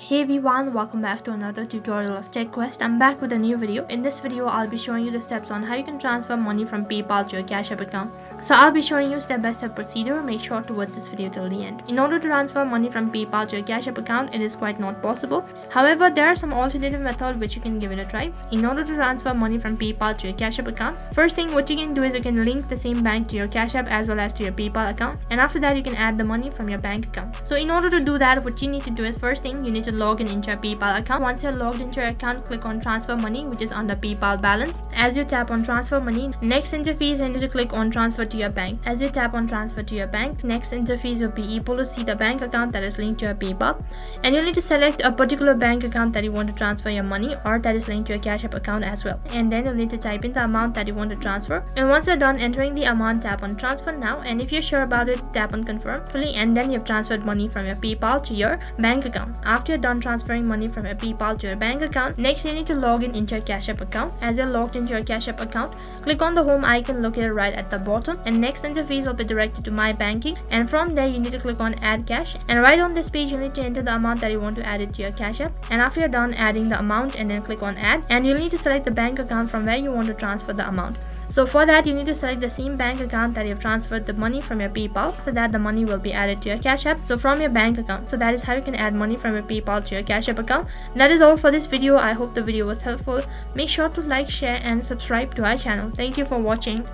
Hey everyone, welcome back to another tutorial of TechQuest. I'm back with a new video. In this video, I'll be showing you the steps on how you can transfer money from PayPal to your Cash App account. So I'll be showing you step-by-step procedure. Make sure to watch this video till the end. In order to transfer money from PayPal to your Cash App account, it is quite not possible. However, there are some alternative methods which you can give it a try. In order to transfer money from PayPal to your Cash App account, first thing what you can do is you can link the same bank to your Cash App as well as to your PayPal account, and after that you can add the money from your bank account. So in order to do that, what you need to do is first thing you need to log in into your PayPal account. Once you're logged into your account, click on transfer money, which is under PayPal balance. As you tap on transfer money, next interface you need to click on transfer to your bank. As you tap on transfer to your bank, next interface will be able to see the bank account that is linked to your PayPal, and you'll need to select a particular bank account that you want to transfer your money or that is linked to your Cash App account as well. And then you'll need to type in the amount that you want to transfer, and once you're done entering the amount, tap on transfer now, and if you're sure about it, tap on confirm fully, and then you've transferred money from your PayPal to your bank account. After you're done transferring money from your PayPal to your bank account, next you need to log in into your Cash App account. As you're logged into your Cash App account, click on the home icon located right at the bottom, and next interface will be directed to my banking, and from there you need to click on add cash, and right on this page you need to enter the amount that you want to add it to your Cash App. And after you're done adding the amount, and then click on add, and you'll need to select the bank account from where you want to transfer the amount. So for that you need to select the same bank account that you've transferred the money from your PayPal. For that the money will be added to your Cash App, so from your bank account. So that is how you can add money from your PayPal to your Cash App account. That is all for this video. I hope the video was helpful. Make sure to like, share and subscribe to our channel. Thank you for watching.